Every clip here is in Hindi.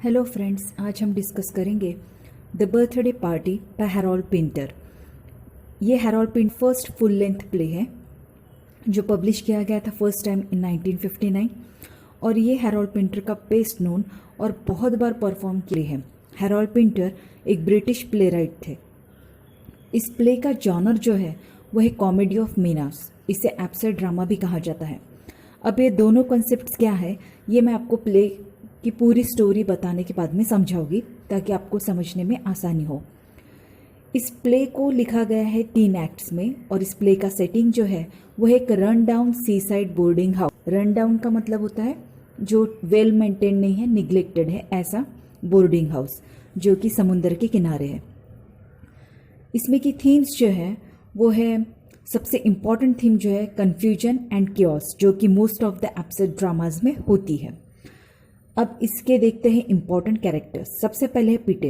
हेलो फ्रेंड्स, आज हम डिस्कस करेंगे the birthday party by Harold Pinter. ये Harold Pinter first full length play है जो पब्लिश किया गया था फर्स्ट टाइम इन 1959 और ये हैरोल्ड पिंटर का बेस्ट नोन और बहुत बार परफॉर्म किए हैं। हैरोल्ड पिंटर एक ब्रिटिश प्ले राइट थे। इस प्ले का जॉनर जो है वह है कॉमेडी ऑफ मीनास, इसे एब्सर्ड ड्रामा भी कहा जाता है। अब ये दोनों कॉन्सेप्ट्स क्या है ये मैं आपको प्ले की पूरी स्टोरी बताने के बाद में समझाऊंगी ताकि आपको समझने में आसानी हो। इस प्ले को लिखा गया है 3 एक्ट्स में और इस प्ले का सेटिंग जो है वह एक run down seaside boarding house. Run down का मतलब होता है जो वेल मेंटेन नहीं है, निग्लेक्टेड है, ऐसा बोर्डिंग हाउस जो कि समुंदर के किनारे है। इसमें की थीम्स जो है वो है, सबसे इम्पॉर्टेंट थीम जो है कन्फ्यूजन एंड क्योस, जो कि most of the absurd dramas में होती है। अब इसके देखते हैं इम्पॉर्टेंट कैरेक्टर्स। सबसे पहले है पीटे।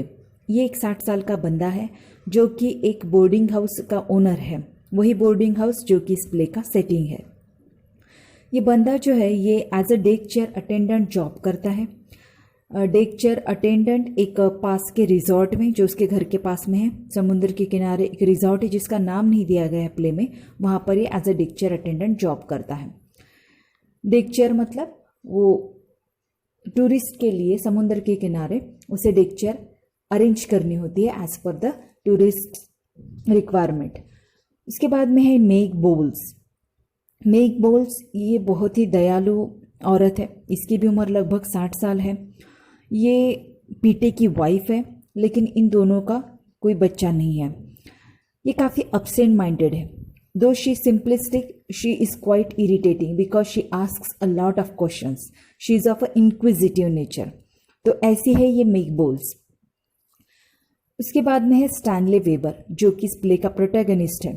ये एक 60 साल का बंदा है जो कि एक बोर्डिंग हाउस का ओनर है, वही बोर्डिंग हाउस जो कि इस प्ले का सेटिंग है। ये बंदा जो है ये as a deck chair attendant job करता है। डेक चेयर अटेंडेंट एक पास के रिजॉर्ट में, जो उसके घर के पास में है, समुद्र के किनारे एक रिजॉर्ट है जिसका नाम नहीं दिया गया है प्ले में, वहाँ पर ये as a deck chair attendant job करता है। डेक चेयर मतलब वो टूरिस्ट के लिए समुद्र के किनारे उसे डेक चेयर अरेंज करनी होती है as per the tourist requirement. इसके बाद में है मेग बोल्स। मेग बोल्स ये बहुत ही दयालु औरत है, इसकी भी उम्र लगभग 60 साल है। ये पीटे की वाइफ है लेकिन इन दोनों का कोई बच्चा नहीं है। ये काफ़ी अपसेंट माइंडेड है। Though she is simplistic, she is quite irritating because she asks a lot of questions. She is of an inquisitive nature. तो ऐसी है ये मेग बोल्स। उसके बाद में है स्टैनले वेबर जो कि इस प्ले का प्रोटैगनिस्ट है।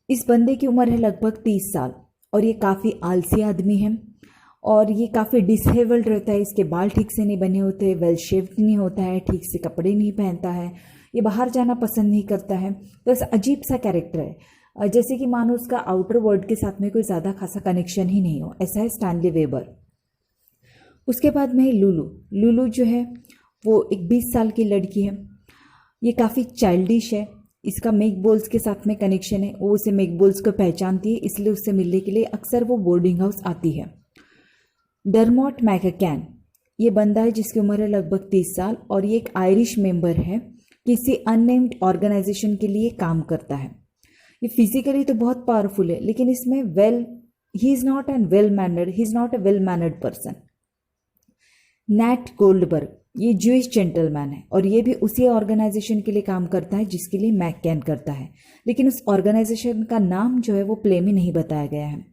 इस बंदे की उम्र है लगभग 30 साल और ये काफ़ी आलसी आदमी है और ये काफ़ी डिसेबल्ड रहता है। इसके बाल ठीक से नहीं बने होते, वेल शेव्ड नहीं होता है, ठीक से कपड़े नहीं पहनता है, ये बाहर जाना पसंद नहीं करता है। तो ऐसा अजीब सा कैरेक्टर है, जैसे कि मानो उसका आउटर वर्ल्ड के साथ में कोई ज़्यादा खासा कनेक्शन ही नहीं हो। ऐसा है स्टैनले वेबर। उसके बाद में है लुलू। लुलू जो है वो एक 20 साल की लड़की है। ये काफ़ी चाइल्डिश है। इसका मेक बोल्स के साथ में कनेक्शन है, वो उसे मेक बोल्स को पहचानती है, इसलिए उससे मिलने के लिए अक्सर वो बोर्डिंग हाउस आती है। डरमॉट मैककैन ये बंदा है जिसकी उम्र है लगभग 30 साल और ये एक आयरिश मेंबर है, किसी अननेम्ड ऑर्गेनाइजेशन के लिए काम करता है। ये फिजिकली तो बहुत पावरफुल है लेकिन इसमें he is not an well mannered person. Nat Goldberg ये जूइश जेंटलमैन है और ये भी उसी ऑर्गेनाइजेशन के लिए काम करता है जिसके लिए मैककैन करता है, लेकिन उस ऑर्गेनाइजेशन का नाम जो है वो प्ले में नहीं बताया गया है।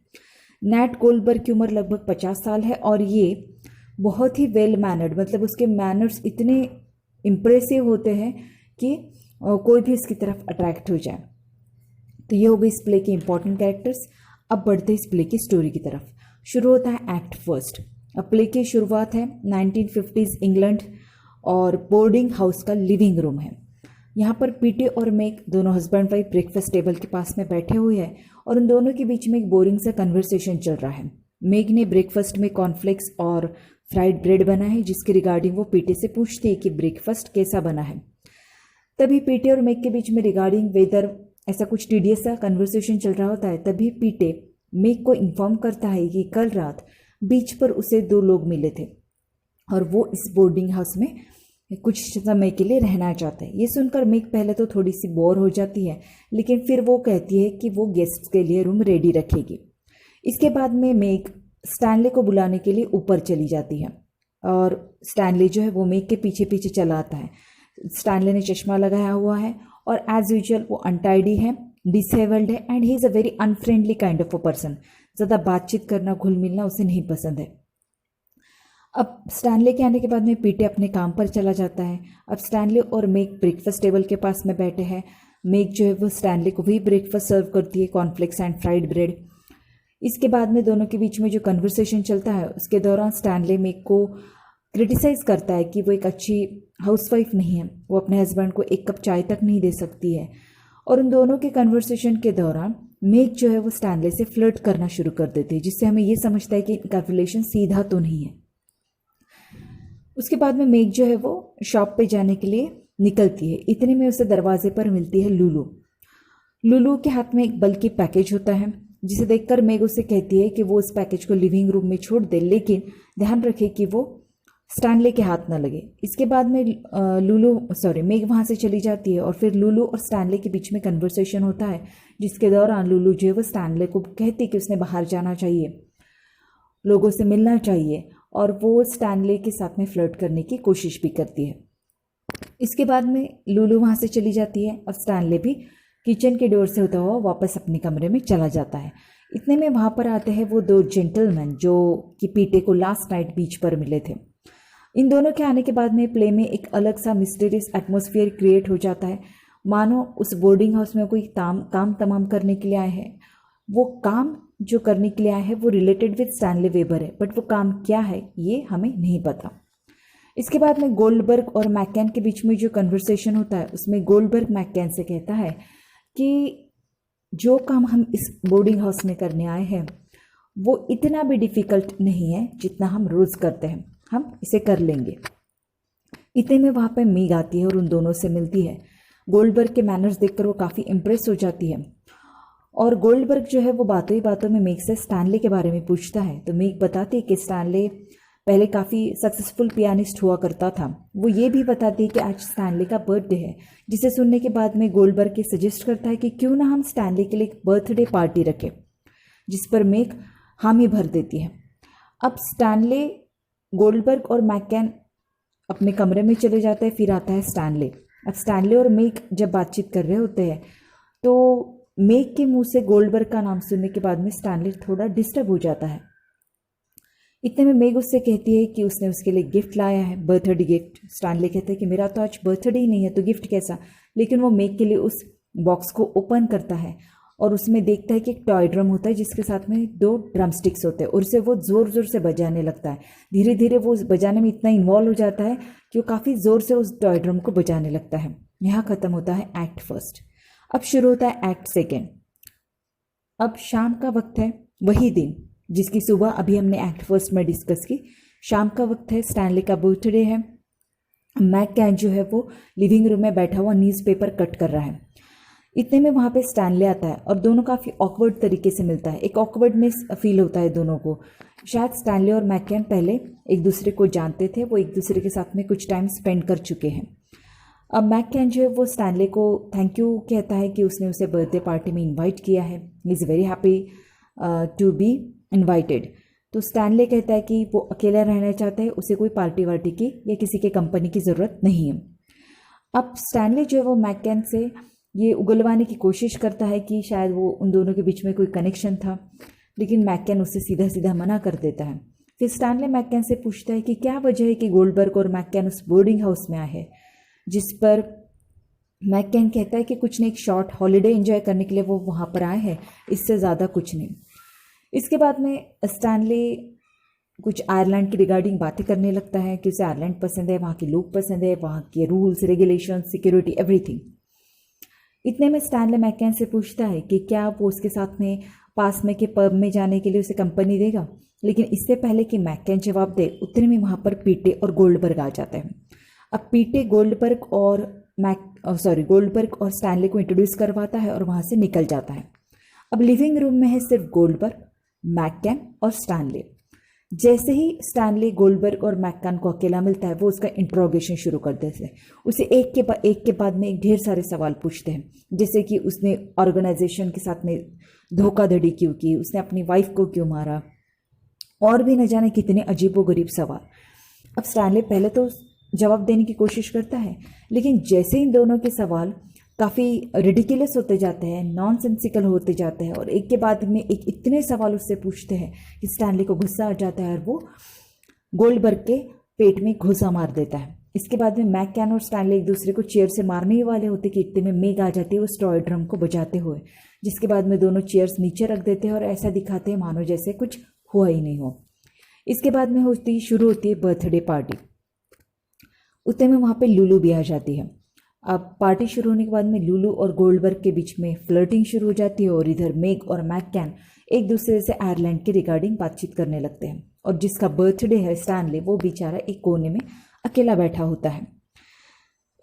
नैट गोल्डबर्ग की उम्र लगभग 50 साल है और ये बहुत ही वेल मैनर्ड, मतलब उसके मैनर्स इतने इम्प्रेसिव होते हैं कि कोई भी इसकी तरफ अट्रैक्ट हो जाए। तो ये हो गई इस प्ले के इंपॉर्टेंट कैरेक्टर्स। अब बढ़ते इस प्ले की स्टोरी की तरफ। शुरू होता है एक्ट फर्स्ट। अब प्ले की शुरुआत है 1950s इंग्लैंड और बोर्डिंग हाउस का लिविंग रूम है। यहाँ पर पीटे और मेग दोनों हस्बैंड वाइफ ब्रेकफास्ट टेबल के पास में बैठे हुए हैं और उन दोनों के बीच में एक बोरिंग सा कन्वर्सेशन चल रहा है। मेग ने ब्रेकफास्ट में कॉर्नफ्लेक्स और फ्राइड ब्रेड बना है जिसके रिगार्डिंग वो पीटे से पूछती है कि ब्रेकफास्ट कैसा बना है। तभी पीटे और मेग के बीच में रिगार्डिंग वेदर ऐसा कुछ टीडियस सा कन्वर्सेशन चल रहा होता है। तभी पीटे मेग को इन्फॉर्म करता है कि कल रात बीच पर उसे 2 लोग मिले थे और वो इस बोर्डिंग हाउस में कुछ समय के लिए रहना चाहते हैं। ये सुनकर मेग पहले तो थोड़ी सी बोर हो जाती है लेकिन फिर वो कहती है कि वो गेस्ट्स के लिए रूम रेडी रखेगी। इसके बाद में मेग स्टैनले को बुलाने के लिए ऊपर चली जाती है और स्टैनले जो है वो मेग के पीछे पीछे चला आता है। स्टैनले ने चश्मा लगाया हुआ है और एज यूजुअल वो अनटाइडी है, डिसेबल्ड है and he is a very unfriendly kind of a person. ज़्यादा बातचीत करना, घुल मिलना उसे नहीं पसंद है। अब स्टैनले के आने के बाद में पीटे अपने काम पर चला जाता है। अब स्टैनले और मेग ब्रेकफास्ट टेबल के पास में बैठे हैं। मेग जो है वो स्टैनले को भी ब्रेकफास्ट सर्व करती है, कॉर्नफ्लेक्स एंड फ्राइड ब्रेड। इसके बाद में दोनों के बीच में जो कन्वर्सेशन चलता है उसके दौरान स्टैनले मेग को क्रिटिसाइज़ करता है कि वो एक अच्छी हाउसवाइफ नहीं है, वो अपने हस्बैंड को 1 कप चाय तक नहीं दे सकती है। और उन दोनों के कन्वर्सेशन के दौरान मेग जो है वो स्टैनले से फ्लर्ट करना शुरू कर देती है, जिससे हमें ये समझता है कि इनका रिलेशन सीधा तो नहीं है। उसके बाद में मेग जो है वो शॉप पे जाने के लिए निकलती है। इतने में उसे दरवाजे पर मिलती है लूलू। लूलू के हाथ में एक बल्कि पैकेज होता है, जिसे देखकर मेग उसे कहती है कि वो उस पैकेज को लिविंग रूम में छोड़ दे, लेकिन ध्यान रखे कि वो स्टैनले के हाथ ना लगे। इसके बाद में मेग वहाँ से चली जाती है और फिर लूलू और स्टैनले के बीच में कन्वर्सेशन होता है, जिसके दौरान लूलू जो है वो स्टैनले को कहती है कि उसने बाहर जाना चाहिए, लोगों से मिलना चाहिए, और वो स्टैनले के साथ में फ्लर्ट करने की कोशिश भी करती है। इसके बाद में लूलू वहाँ से चली जाती है और स्टैनले भी किचन के डोर से होता हुआ वापस अपने कमरे में चला जाता है। इतने में वहाँ पर आते हैं वो दो जेंटलमैन जो कि पीटे को लास्ट नाइट बीच पर मिले थे। इन दोनों के आने के बाद में प्ले में एक अलग सा मिस्टीरियस एटमॉस्फेयर क्रिएट हो जाता है, मानो उस बोर्डिंग हाउस में कोई काम तमाम करने के लिए आए हैं। वो काम जो करने के लिए आए हैं वो रिलेटेड विद स्टैनले वेबर है, बट वो काम क्या है ये हमें नहीं पता। इसके बाद में गोल्डबर्ग और मैककैन के बीच में जो कन्वर्सेशन होता है उसमें गोल्डबर्ग मैककैन से कहता है कि जो काम हम इस बोर्डिंग हाउस में करने आए हैं वो इतना भी डिफ़िकल्ट नहीं है जितना हम रोज़ करते हैं, हम इसे कर लेंगे। इतने में वहाँ पे मेग आती है और उन दोनों से मिलती है। गोल्डबर्ग के मैनर्स देखकर वो काफ़ी इम्प्रेस हो जाती है और गोल्डबर्ग जो है वो बातों ही बातों में मेग से स्टैनले के बारे में पूछता है। तो मेग बताती है कि स्टैनले पहले काफ़ी सक्सेसफुल पियानिस्ट हुआ करता था। वो ये भी बताती है कि आज स्टैनले का बर्थडे है, जिसे सुनने के बाद में गोल्डबर्ग के सजेस्ट करता है कि क्यों ना हम स्टैनले के लिए एक बर्थडे पार्टी रखें, जिस पर मेग हामी भर देती है। अब स्टैनले, गोल्डबर्ग और मैककैन अपने कमरे में चले जाते हैं, फिर आता है स्टैनले। अब स्टैनले और मेग जब बातचीत कर रहे होते हैं तो मेग के मुंह से गोल्डबर्ग का नाम सुनने के बाद में स्टैनले थोड़ा डिस्टर्ब हो जाता है। इतने में मेग उससे कहती है कि उसने उसके लिए गिफ्ट लाया है, बर्थडे गिफ्ट। स्टैनले कहता है कि मेरा तो आज बर्थडे ही नहीं है तो गिफ्ट कैसा। लेकिन वो मेग के लिए उस बॉक्स को ओपन करता है और उसमें देखता है कि एक टॉय ड्रम होता है जिसके साथ में 2 ड्रम स्टिक्स होते हैं और उसे वो ज़ोर ज़ोर से बजाने लगता है। धीरे धीरे वो उस बजाने में इतना इन्वॉल्व हो जाता है कि वो काफ़ी ज़ोर से उस टॉय ड्रम को बजाने लगता है। यहाँ ख़त्म होता है एक्ट फर्स्ट। अब शुरू होता है एक्ट सेकेंड। अब शाम का वक्त है, वही दिन जिसकी सुबह अभी हमने एक्ट फर्स्ट में डिस्कस की। शाम का वक्त है, स्टैनले का बर्थडे है। मैककैन जो है वो लिविंग रूम में बैठा हुआ न्यूज़पेपर कट कर रहा है। इतने में वहाँ पे स्टैनले आता है और दोनों काफ़ी ऑकवर्ड तरीके से मिलता है। एक ऑकवर्डनेस फील होता है दोनों को। शायद स्टैनले और मैककैन पहले एक दूसरे को जानते थे, वो एक दूसरे के साथ में कुछ टाइम स्पेंड कर चुके हैं। अब मैककैन जो है वो स्टैनले को थैंक यू कहता है कि उसने उसे बर्थडे पार्टी में इन्वाइट किया है। He is very happy to be invited. तो स्टैनले कहता है कि वो अकेला रहना चाहता है, उसे कोई पार्टी वार्टी की या किसी के कंपनी की ज़रूरत नहीं है। अब स्टैनले जो है वो मैककैन से ये उगलवाने की कोशिश करता है कि शायद वो उन दोनों के बीच में कोई कनेक्शन था, लेकिन मैककैन उससे सीधा सीधा मना कर देता है। फिर स्टैनले मैककैन से पूछता है कि क्या वजह है कि गोल्डबर्ग और मैककैन उस बोर्डिंग हाउस में आए हैं, जिस पर मैककैन कहता है कि कुछ नहीं, एक शॉर्ट हॉलीडे एंजॉय करने के लिए वो वहाँ पर आए हैं, इससे ज़्यादा कुछ नहीं। इसके बाद में स्टैनले कुछ आयरलैंड की रिगार्डिंग बातें करने लगता है कि उसे आयरलैंड पसंद है, वहाँ के लोग पसंद है, वहाँ के रूल्स रेगुलेशन, सिक्योरिटी, एवरीथिंग। इतने में स्टैनले मैककैन से पूछता है कि क्या वो उसके साथ में पास में के पब में जाने के लिए उसे कंपनी देगा। लेकिन इससे पहले कि मैककैन जवाब दे, उतने में वहाँ पर पीटे और गोल्डबर्ग आ जाते हैं। अब पीटे गोल्डबर्ग और स्टैनले को इंट्रोड्यूस करवाता है और वहाँ से निकल जाता है। अब लिविंग रूम में है सिर्फ गोल्डबर्ग, मैककैन और स्टैनले। जैसे ही स्टैनले गोल्डबर्ग और मैककैन को अकेला मिलता है वो उसका इंट्रोगेशन शुरू कर देते हैं। उसे एक के बाद में ढेर सारे सवाल पूछते हैं, जैसे कि उसने ऑर्गेनाइजेशन के साथ में धोखाधड़ी क्यों की, उसने अपनी वाइफ को क्यों मारा, और भी न जाने कितने अजीबोगरीब सवाल। अब स्टैनले पहले तो जवाब देने की कोशिश करता है, लेकिन जैसे इन दोनों के सवाल काफ़ी रिडिकुलस होते जाते हैं, नॉनसेंसिकल होते जाते हैं और एक के बाद में एक इतने सवाल उससे पूछते हैं कि स्टैनले को गुस्सा आ जाता है और वो गोल्डबर्ग के पेट में घुसा मार देता है। इसके बाद में मैककैन और स्टैनले एक दूसरे को चेयर से मारने ही वाले होते कि इतने में मेग आ जाती है उस टॉय ड्रम को बजाते हुए, जिसके बाद में दोनों चेयर्स नीचे रख देते हैं और ऐसा दिखाते हैं मानो जैसे कुछ हुआ ही नहीं हो। इसके बाद में शुरू होती है बर्थडे पार्टी। उतने में वहाँ पे लूलू भी आ जाती है। अब पार्टी शुरू होने के बाद में लूलू और गोल्डबर्ग के बीच में फ्लर्टिंग शुरू हो जाती है और इधर मेग और मैककैन एक दूसरे से आयरलैंड के रिगार्डिंग बातचीत करने लगते हैं। और जिसका बर्थडे है स्टैनले, वो बेचारा एक कोने में अकेला बैठा होता है।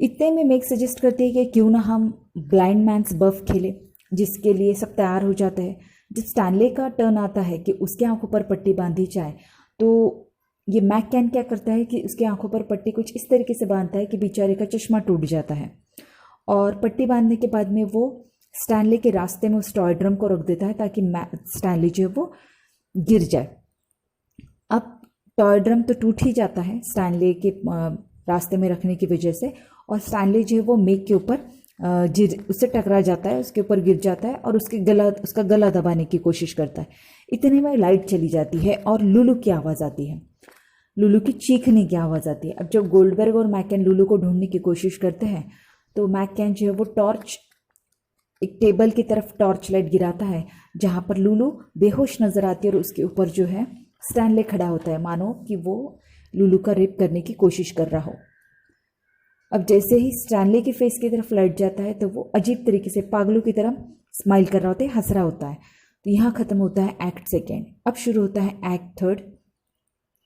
इतने में मेग सजेस्ट करती है कि क्यों ना हम ब्लाइंड मैन्स बफ खेले, जिसके लिए सब तैयार हो जाते हैं। जब स्टैनले का टर्न आता है कि उसके आंखों पर पट्टी बांधी जाए, तो ये मैककैन क्या करता है कि उसके आंखों पर पट्टी कुछ इस तरीके से बांधता है कि बेचारे का चश्मा टूट जाता है। और पट्टी बांधने के बाद में वो स्टैनले के रास्ते में उस टॉय ड्रम को रख देता है ताकि स्टैनले जो है वो गिर जाए। अब टॉय ड्रम तो टूट ही जाता है स्टैनले के रास्ते में रखने की वजह से, और स्टैनले जो है वो मेग के ऊपर उससे टकरा जाता है, उसके ऊपर गिर जाता है और उसका गला दबाने की कोशिश करता है। इतने में लाइट चली जाती है और लुलू की आवाज़ आती है, लुलू की चीखने की आवाज़ आती है। अब जब गोल्डबर्ग और मैककैन लुलू को ढूंढने की कोशिश करते हैं तो मैककैन जो है वो एक टेबल की तरफ टॉर्च लाइट गिराता है जहाँ पर लुलू बेहोश नज़र आती है और उसके ऊपर जो है स्टैनले खड़ा होता है, मानो कि वो लुलू का रेप करने की कोशिश कर रहा हो। अब जैसे ही स्टैनले के फेस की तरफ लाइट जाता है तो वो अजीब तरीके से पागलों की तरह स्माइल कर रहा होता है, हंस रहा होता है। तो यहाँ ख़त्म होता है एक्ट सेकेंड। अब शुरू होता है act third.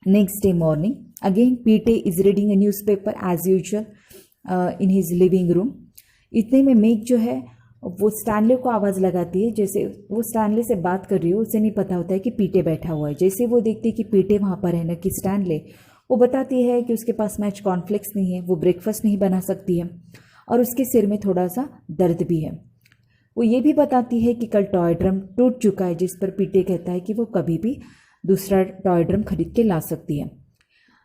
Next day morning, again Petey is reading a newspaper as usual in his living room. इतने में मेग जो है वो स्टैनले को आवाज़ लगाती है, जैसे वो स्टैनले से बात कर रही हो, उसे नहीं पता होता है कि पीटे बैठा हुआ है। जैसे वो देखती है कि पीटे वहाँ पर है, न कि स्टैनले, वो बताती है कि उसके पास मैच कॉर्नफ्लेक्स नहीं है, वो ब्रेकफास्ट नहीं बना सकती है और उसके सिर में थोड़ा सा दर्द भी है। वो ये भी बताती है कि कल टॉय ड्रम टूट चुका है, जिस पर पीटे कहता है कि वो कभी भी दूसरा टॉय ड्रम खरीद के ला सकती है।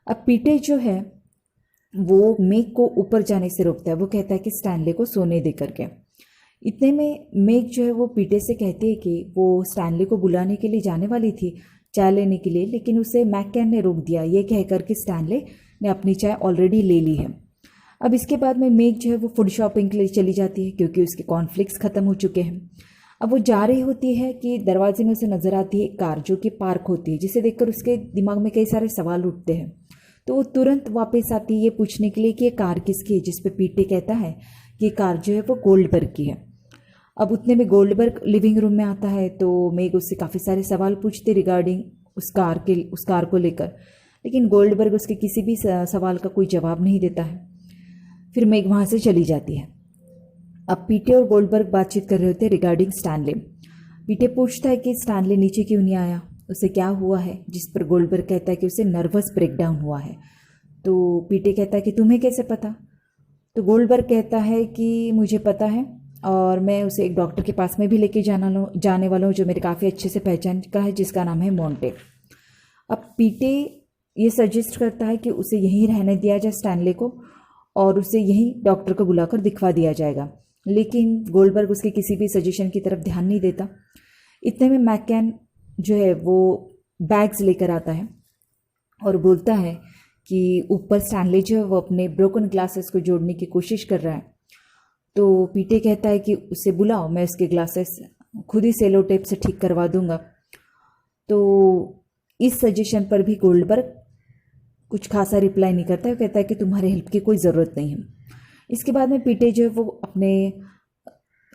अब पीटे जो है वो मेग को ऊपर जाने से रोकता है, वो कहता है कि स्टैनले को सोने दे करके। इतने में मेग जो है वो पीटे से कहती है कि वो स्टैनले को बुलाने के लिए जाने वाली थी चाय लेने के लिए, लेकिन उसे मैककैन ने रोक दिया, ये कहकर कि स्टैनले ने अपनी चाय ऑलरेडी ले ली है। अब इसके बाद में मेग जो है वो फूड शॉपिंग के लिए चली जाती है क्योंकि उसके कॉर्नफ्लेक्स ख़त्म हो चुके हैं। अब वो जा रही होती है कि दरवाजे में उसे नज़र आती है एक कार जो कि पार्क होती है, जिसे देखकर उसके दिमाग में कई सारे सवाल उठते हैं। तो वो तुरंत वापस आती है ये पूछने के लिए कि ये कार किसकी है, जिस पे पीटे कहता है कि कार जो है वो गोल्डबर्ग की है। अब उतने में गोल्डबर्ग लिविंग रूम में आता है तो मेग उससे काफ़ी सारे सवाल पूछती रिगार्डिंग उस कार को लेकर, लेकिन गोल्डबर्ग उसके किसी भी सवाल का कोई जवाब नहीं देता है। फिर मेग वहाँ से चली जाती है। अब पीटे और गोल्डबर्ग बातचीत कर रहे होते हैं रिगार्डिंग स्टैनले। पीटे पूछता है कि स्टैनले नीचे क्यों नहीं आया, उसे क्या हुआ है, जिस पर गोल्डबर्ग कहता है कि उसे नर्वस ब्रेकडाउन हुआ है। तो पीटे कहता है कि तुम्हें कैसे पता। तो गोल्डबर्ग कहता है कि मुझे पता है और मैं उसे एक डॉक्टर के पास में भी लेके जाने वाला हूँ जो मेरे काफ़ी अच्छे से पहचान का है, जिसका नाम है मोंटे। अब पीटे ये सजेस्ट करता है कि उसे यहीं रहने दिया जाए स्टैनले को, और उसे यहीं डॉक्टर को बुलाकर दिखवा दिया जाएगा, लेकिन गोल्डबर्ग उसके किसी भी सजेशन की तरफ ध्यान नहीं देता। इतने में मैककैन जो है वो बैग्स लेकर आता है और बोलता है कि ऊपर स्टैनले जो है वो अपने ब्रोकन ग्लासेस को जोड़ने की कोशिश कर रहा है। तो पीटे कहता है कि उसे बुलाओ, मैं उसके ग्लासेस खुद ही सेलो टेप से ठीक करवा दूंगा। तो इस सजेशन पर भी गोल्डबर्ग कुछ खासा रिप्लाई नहीं करता है, कहता है कि तुम्हारे हेल्प की कोई ज़रूरत नहीं है। इसके बाद में पीटे जो है वो अपने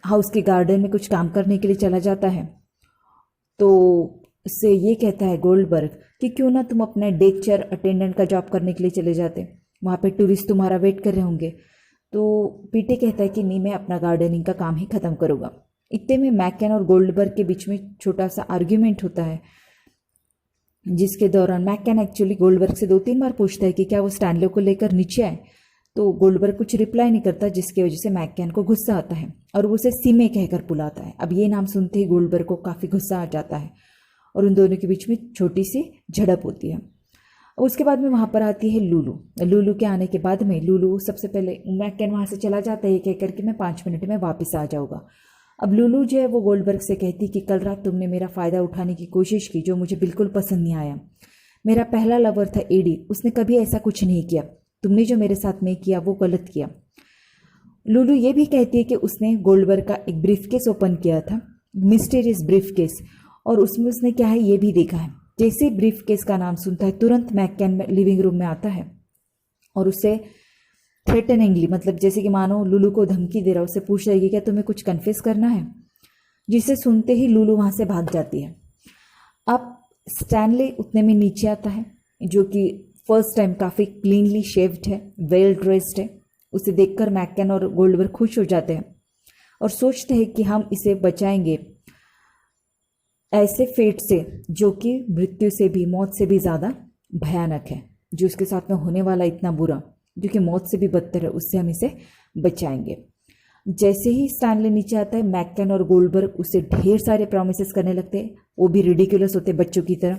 हाउस के गार्डन में कुछ काम करने के लिए चला जाता है। तो उससे ये कहता है गोल्डबर्ग कि क्यों ना तुम अपने डेक चेयर अटेंडेंट का जॉब करने के लिए चले जाते, वहाँ पे टूरिस्ट तुम्हारा वेट कर रहे होंगे। तो पीटे कहता है कि नहीं, मैं अपना गार्डनिंग का काम ही ख़त्म करूँगा। इतने में मैककैन और गोल्डबर्ग के बीच में छोटा सा आर्ग्यूमेंट होता है, जिसके दौरान मैककैन एक्चुअली गोल्डबर्ग से 2-3 बार पूछता है कि क्या वो स्टैनले को लेकर नीचे आए। तो गोल्डबर्ग कुछ रिप्लाई नहीं करता, जिसकी वजह से मैककैन को गुस्सा आता है और वो उसे सीमे कहकर बुलाता है। अब ये नाम सुनते ही गोल्डबर्ग को काफ़ी गुस्सा आ जाता है और उन दोनों के बीच में छोटी सी झड़प होती है। उसके बाद में वहाँ पर आती है लुलू। लुलू के आने के बाद में लुलू सबसे पहले मैककैन वहाँ से चला जाता है ये कहकर कि मैं 5 मिनट में वापस आ जाऊँगा। अब लुलू जो है वो गोल्डबर्ग से कहती कि कल रात तुमने मेरा फ़ायदा उठाने की कोशिश की, जो मुझे बिल्कुल पसंद नहीं आया। मेरा पहला लवर था एडी, उसने कभी ऐसा कुछ नहीं किया। तुमने जो मेरे साथ में किया वो गलत किया। लुलू ये भी कहती है कि उसने गोल्डबर्ग का एक ब्रीफकेस ओपन किया था, मिस्टीरियस ब्रीफकेस, और उसमें उसने क्या है ये भी देखा है। जैसे ब्रीफकेस का नाम सुनता है तुरंत मैककैन लिविंग रूम में आता है और उसे थ्रेटनिंगली, मतलब जैसे कि मानो लुलू को धमकी दे रहा, उससे पूछ रही है कि क्या तुम्हें कुछ कन्फेस करना है, जिसे सुनते ही लुलू वहाँ से भाग जाती है। अब स्टैनले उतने में नीचे आता है, जो कि फर्स्ट टाइम काफ़ी क्लीनली शेव्ड है, वेल ड्रेस्ड है। उसे देखकर मैककेन और गोल्डबर्ग खुश हो जाते हैं और सोचते हैं कि हम इसे बचाएंगे ऐसे फेट से जो कि मृत्यु से भी, मौत से भी ज़्यादा भयानक है। जो उसके साथ में होने वाला इतना बुरा, जो कि मौत से भी बदतर है, उससे हम इसे बचाएंगे। जैसे ही स्टैनली नीचे आता है, मैककेन और गोल्डबर्ग उसे ढेर सारे प्रॉमिसेस करने लगते हैं। वो भी रिडिकुलस होते हैं बच्चों की तरह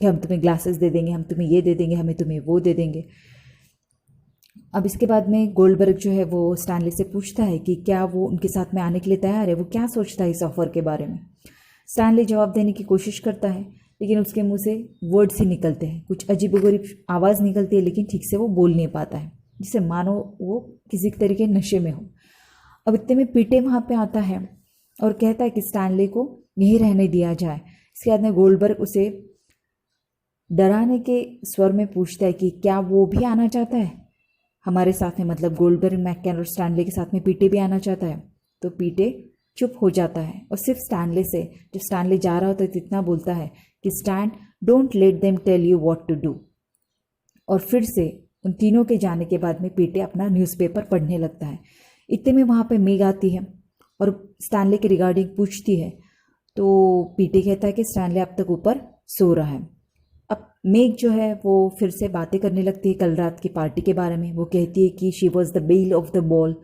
कि हम तुम्हें ग्लासेस दे देंगे, हम तुम्हें ये दे देंगे, हमें तुम्हें वो दे देंगे। अब इसके बाद में गोल्डबर्ग जो है वो स्टैनली से पूछता है कि क्या वो उनके साथ में आने के लिए तैयार है, वो क्या सोचता है इस ऑफर के बारे में। स्टैनली जवाब देने की कोशिश करता है, लेकिन उसके मुंह से वर्ड्स ही निकलते हैं, कुछ अजीबोगरीब आवाज़ निकलती है, लेकिन ठीक से वो बोल नहीं पाता है, जिसे मानो वो किसी तरीके नशे में हो। अब इतने में पीटे वहाँ पे आता है और कहता है कि स्टैनली को यहीं रहने दिया जाए। इसके बाद में गोल्डबर्ग उसे डराने के स्वर में पूछता है कि क्या वो भी आना चाहता है हमारे साथ में, मतलब गोल्डबर्ग, मैककेन और स्टैनली के साथ में पीटे भी आना चाहता है। तो पीटे चुप हो जाता है और सिर्फ स्टैनली से, जब स्टैनली जा रहा होता है तो इतना बोलता है कि Stan, don't let them tell you what to do. और फिर से उन तीनों के जाने के बाद में पीटे अपना न्यूज़पेपर पढ़ने लगता है। इतने में वहाँ पे मेग आती है और स्टैनली के रिगार्डिंग पूछती है। तो पीटे कहता है कि स्टैनली अब तक ऊपर सो रहा है। अब मेग जो है वो फिर से बातें करने लगती है कल रात की पार्टी के बारे में। वो कहती है कि she was the belle of the ball,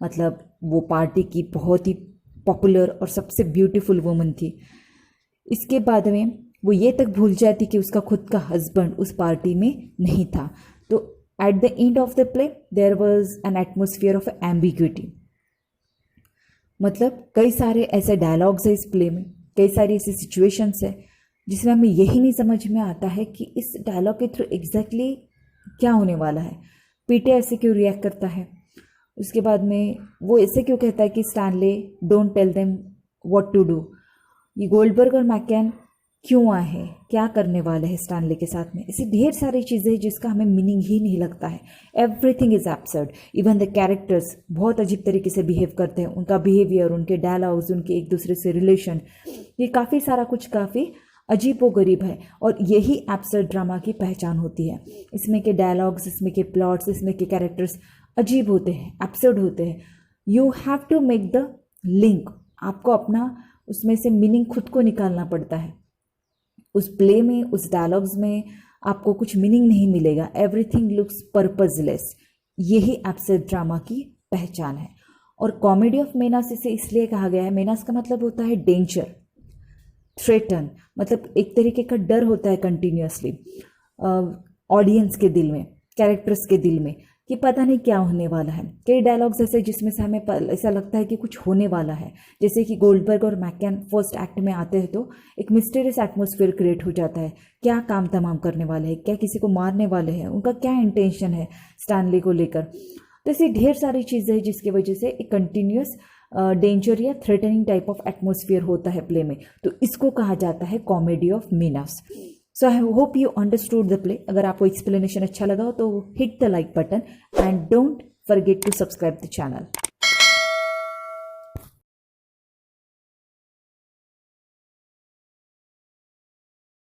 मतलब वो पार्टी की बहुत ही पॉपुलर और सबसे ब्यूटीफुल वुमन थी। इसके बाद में वो ये तक भूल जाती कि उसका खुद का हस्बैंड उस पार्टी में नहीं था। तो at the end of the play there was an atmosphere of ambiguity, मतलब कई सारे ऐसे डायलॉग्स है इस प्ले में, कई सारी ऐसी सिचुएशंस है जिसमें हमें यही नहीं समझ में आता है कि इस डायलॉग के थ्रू एग्जैक्टली क्या होने वाला है। पीटे ऐसे क्यों रिएक्ट करता है, उसके बाद में वो ऐसे क्यों कहता है कि Stanley don't tell them what to do. ये गोल्डबर्ग और मैककेन क्यों आए हैं, क्या करने वाले हैं स्टैनली के साथ में, ऐसी ढेर सारी चीज़ें जिसका हमें मीनिंग ही नहीं लगता है। Everything is absurd. Even the characters बहुत अजीब तरीके से बिहेव करते हैं, उनका बिहेवियर, उनके डायलॉग्स, उनके एक दूसरे से रिलेशन, ये काफ़ी सारा कुछ काफ़ी अजीब व गरीब है। और यही एब्सर्ड ड्रामा की पहचान होती है। इसमें के डायलॉग्स, इसमें के प्लॉट्स, इसमें के कैरेक्टर्स अजीब होते हैं, एब्सर्ड होते हैं। You have to make the link, आपको अपना उसमें से मीनिंग खुद को निकालना पड़ता है। उस प्ले में, उस डायलॉग्स में आपको कुछ मीनिंग नहीं मिलेगा। Everything looks purposeless. यही एब्सर्ड ड्रामा की पहचान है। और कॉमेडी ऑफ मेनास इसे इसलिए कहा गया है, मेनास का मतलब होता है डेंजर, थ्रेटन, मतलब एक तरीके का डर होता है कंटिन्यूसली ऑडियंस के दिल में, कैरेक्टर्स के दिल में, कि पता नहीं क्या होने वाला है। कई डायलॉग्स ऐसे जिसमें से हमें ऐसा लगता है कि कुछ होने वाला है। जैसे कि गोल्डबर्ग और मैककेन फर्स्ट एक्ट में आते हैं तो एक मिस्टीरियस एटमॉस्फेयर क्रिएट हो जाता है। क्या काम तमाम करने वाले हैं, क्या किसी को मारने वाले हैं, उनका क्या इंटेंशन है स्टैनली को लेकर। तो ऐसी ढेर सारी चीज़ें हैं जिसकी वजह से एक कंटिन्यूस डेंजर या थ्रेटनिंग टाइप ऑफ एटमॉस्फेयर होता है प्ले में। तो इसको कहा जाता है comedy of menace. So I hope you understood the play. अगर आपको एक्सप्लेनेशन अच्छा लगा हो तो hit the like button and don't forget to subscribe the channel.